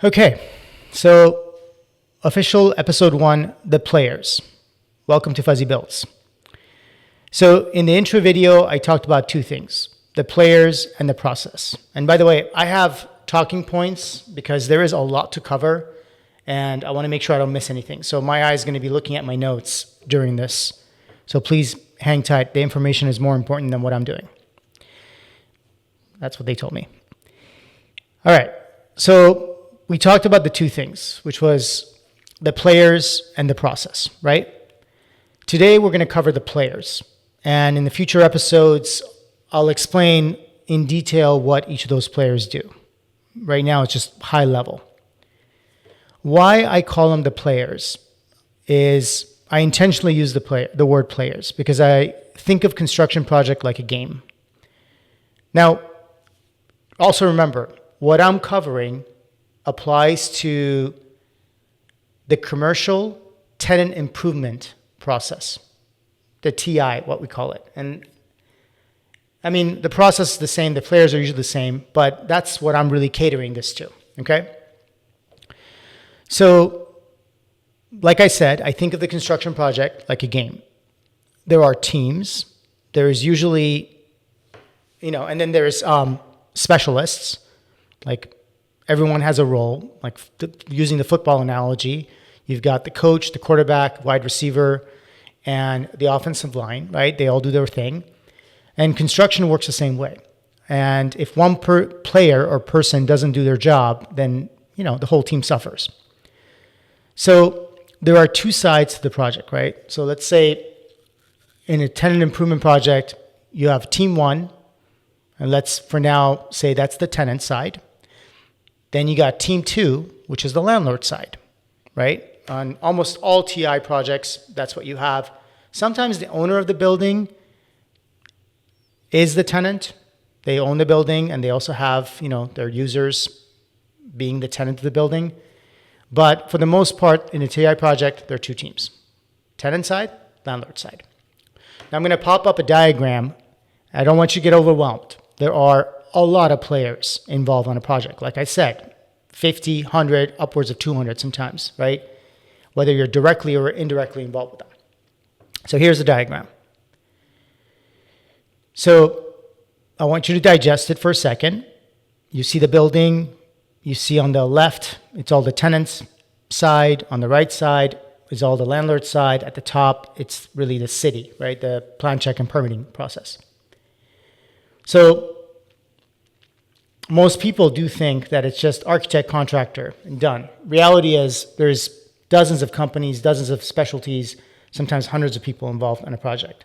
Okay, so official episode 1, The Players. Welcome to FuzzyBuilds. So in the intro video, I talked about two things, the players and the process. And by the way, I have talking points because there is a lot to cover and I want to make sure I don't miss anything. So my eye is going to be looking at my notes during this. So please hang tight. The information is more important than what I'm doing. That's what they told me. All right, so we talked about the two things, which was the players and the process, right? Today, we're going to cover the players. And in the future episodes, I'll explain in detail what each of those players do. Right now, it's just high level. Why I call them the players is I intentionally use the word players because I think of construction project like a game. Now, also remember, what I'm covering applies to the commercial tenant improvement process, the TI, what we call it. And I mean, the process is the same, the players are usually the same, but that's what I'm really catering this to, okay? So, like I said, I think of the construction project like a game. There are teams, there is usually, and then there's specialists, like everyone has a role, like using the football analogy, you've got the coach, the quarterback, wide receiver, and the offensive line, right? They all do their thing. And construction works the same way. And if one player or person doesn't do their job, then, the whole team suffers. So there are two sides to the project, right? So let's say in a tenant improvement project, you have team one, and let's for now say that's the tenant side. Then you got team two, which is the landlord side, right? On almost all TI projects, that's what you have. Sometimes the owner of the building is the tenant. They own the building and they also have, their users being the tenant of the building. But for the most part, in a TI project, there are two teams, tenant side, landlord side. Now I'm going to pop up a diagram. I don't want you to get overwhelmed. There are a lot of players involved on a project. Like I said, 50, 100, upwards of 200 sometimes, right? Whether you're directly or indirectly involved with them. So here's the diagram. So I want you to digest it for a second. You see the building. You see on the left, it's all the tenant's side. On the right side is all the landlord side. At the top, it's really the city, right? The plan, check, and permitting process. So most people do think that it's just architect, contractor, and done. Reality is there's dozens of companies, dozens of specialties, sometimes hundreds of people involved in a project.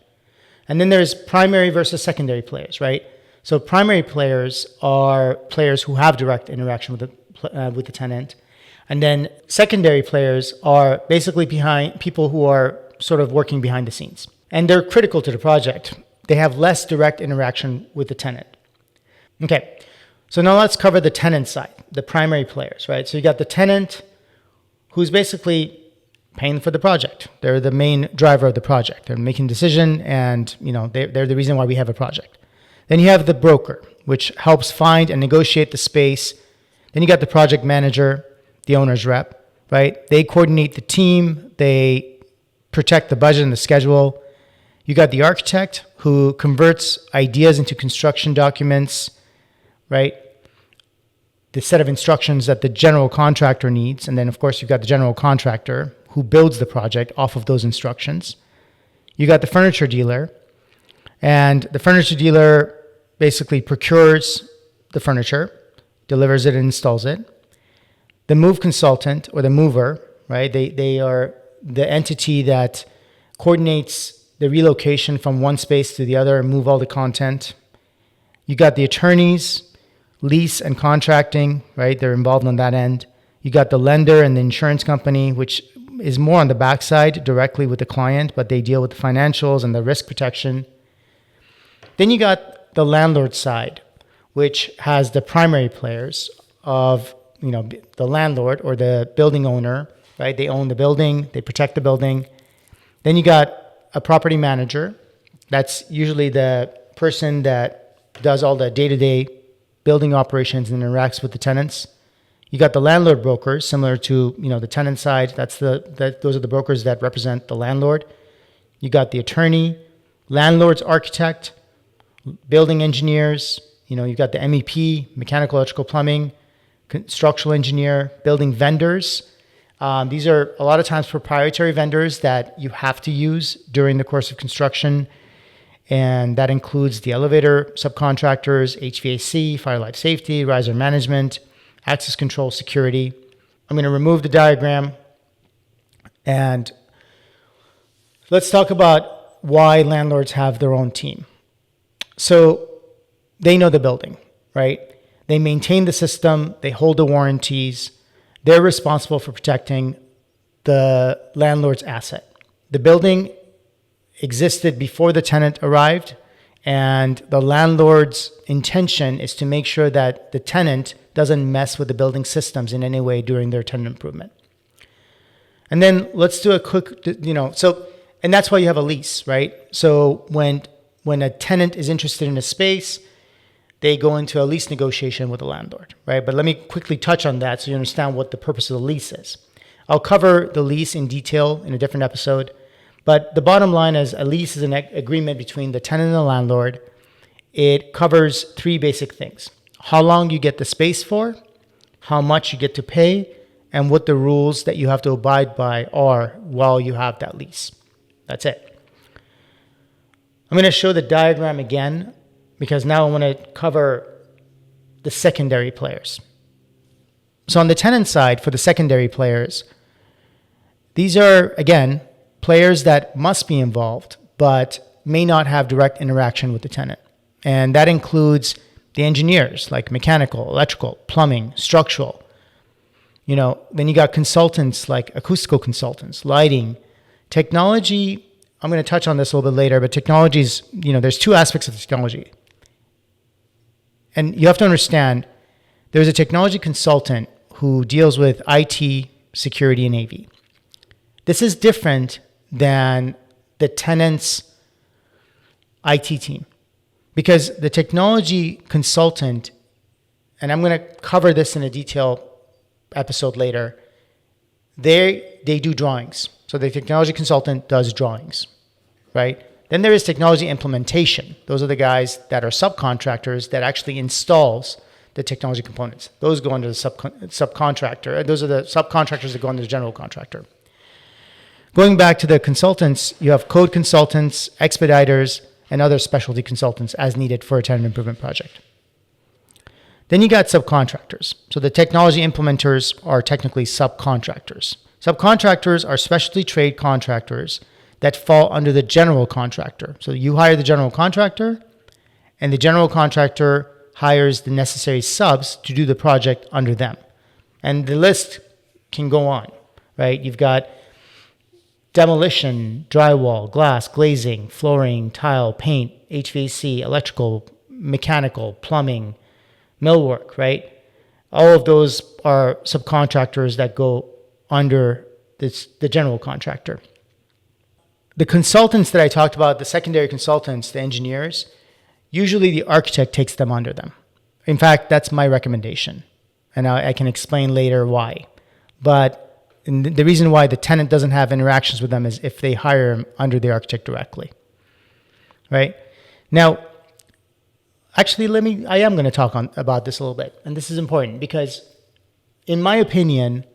And then there's primary versus secondary players, right? So primary players are players who have direct interaction with the tenant. And then secondary players are basically people who are sort of working behind the scenes. And they're critical to the project. They have less direct interaction with the tenant. Okay. So now let's cover the tenant side, the primary players, right? So you got the tenant who's basically paying for the project. They're the main driver of the project. They're making decision and, they're the reason why we have a project. Then you have the broker, which helps find and negotiate the space. Then you got the project manager, the owner's rep, right? They coordinate the team. They protect the budget and the schedule. You got the architect who converts ideas into construction documents, right? The set of instructions that the general contractor needs. And then, of course, you've got the general contractor who builds the project off of those instructions. You got the furniture dealer. And the furniture dealer basically procures the furniture, delivers it and installs it. The move consultant or the mover, right? They are the entity that coordinates the relocation from one space to the other and move all the content. You got the attorneys, lease and contracting, right? They're involved on that end. You got the lender and the insurance company, which is more on the backside directly with the client, but they deal with the financials and the risk protection. Then you got the landlord side, which has the primary players of, the landlord or the building owner, right? They own the building, they protect the building. Then you got a property manager. That's usually the person that does all the day-to-day building operations and interacts with the tenants. You got the landlord brokers, similar to the tenant side. Those are the brokers that represent the landlord. You got the attorney, landlord's architect, building engineers. You've got the MEP, mechanical, electrical, plumbing, structural engineer, building vendors. These are a lot of times proprietary vendors that you have to use during the course of construction. And that includes the elevator subcontractors, HVAC, fire life safety, riser management, access control, security. I'm going to remove the diagram and let's talk about why landlords have their own team. So they know the building, right? They maintain the system, they hold the warranties, they're responsible for protecting the landlord's asset. The building existed before the tenant arrived, and the landlord's intention is to make sure that the tenant doesn't mess with the building systems in any way during their tenant improvement. And then let's do a quick, and that's why you have a lease, right? So when a tenant is interested in a space, they go into a lease negotiation with the landlord, right? But let me quickly touch on that so you understand what the purpose of the lease is. I'll cover the lease in detail in a different episode, but the bottom line is a lease is an agreement between the tenant and the landlord. It covers three basic things: how long you get the space for, how much you get to pay, and what the rules that you have to abide by are while you have that lease. That's it. I'm going to show the diagram again because now I want to cover the secondary players. So on the tenant side, for the secondary players, these are, again, players that must be involved but may not have direct interaction with the tenant. And that includes the engineers like mechanical, electrical, plumbing, structural. Then you got consultants like acoustical consultants, lighting, technology. I'm going to touch on this a little bit later, but technologies, there's two aspects of technology. And you have to understand, there's a technology consultant who deals with IT, security, and AV. This is different than the tenant's IT team, because the technology consultant, and I'm going to cover this in a detailed episode later, they do drawings. So the technology consultant does drawings, right? Then there is technology implementation. Those are the guys that are subcontractors that actually installs the technology components. Those go under the subcontractor. Those are the subcontractors that go under the general contractor. Going back to the consultants, you have code consultants, expediters, and other specialty consultants as needed for a tenant improvement project. Then you got subcontractors. So the technology implementers are technically subcontractors. Subcontractors are specialty trade contractors that fall under the general contractor. So you hire the general contractor, and the general contractor hires the necessary subs to do the project under them. And the list can go on, right? You've got demolition, drywall, glass, glazing, flooring, tile, paint, HVAC, electrical, mechanical, plumbing, millwork, right? All of those are subcontractors that go under the general contractor. The consultants that I talked about, the secondary consultants, the engineers, usually the architect takes them under them. In fact, that's my recommendation, and I can explain later why. But the reason why the tenant doesn't have interactions with them is if they hire them under the architect directly, right? Now, actually, I am going to talk about this a little bit, and this is important because, in my opinion,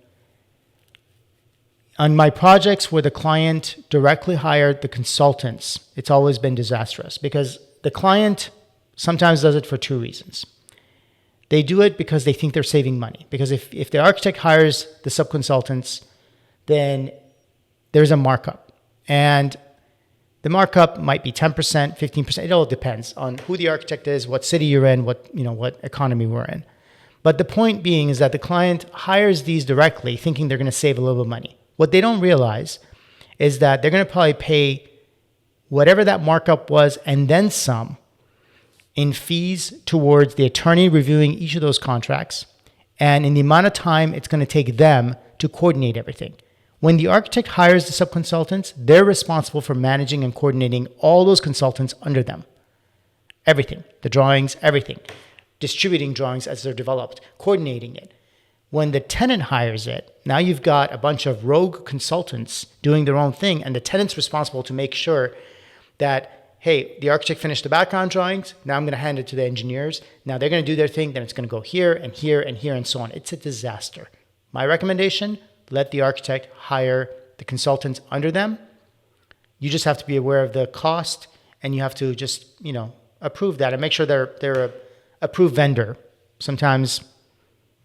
on my projects where the client directly hired the consultants, it's always been disastrous because the client sometimes does it for two reasons. They do it because they think they're saving money. Because if the architect hires the subconsultants, then there's a markup. And the markup might be 10%, 15%. It all depends on who the architect is, what city you're in, what economy we're in. But the point being is that the client hires these directly thinking they're going to save a little bit of money. What they don't realize is that they're going to probably pay whatever that markup was and then some in fees towards the attorney reviewing each of those contracts and in the amount of time it's going to take them to coordinate everything. When the architect hires the subconsultants, they're responsible for managing and coordinating all those consultants under them. Everything, the drawings, everything. Distributing drawings as they're developed, coordinating it, When the tenant hires it, now you've got a bunch of rogue consultants doing their own thing, and the tenant's responsible to make sure that, hey, the architect finished the background drawings, now I'm going to hand it to the engineers. Now they're going to do their thing, then it's going to go here and here and here and so on. It's a disaster. My recommendation, let the architect hire the consultants under them. You just have to be aware of the cost, and you have to just, approve that and make sure they're a approved vendor. Sometimes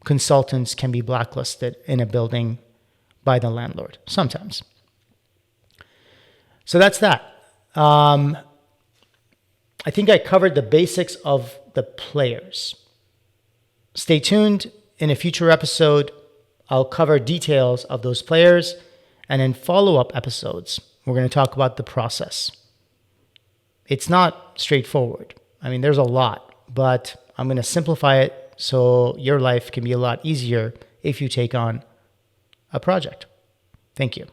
consultants can be blacklisted in a building by the landlord. Sometimes. So that's that. I think I covered the basics of the players. Stay tuned. In a future episode, I'll cover details of those players, and in follow-up episodes, we're going to talk about the process. It's not straightforward. I mean, there's a lot, but I'm going to simplify it so your life can be a lot easier if you take on a project. Thank you.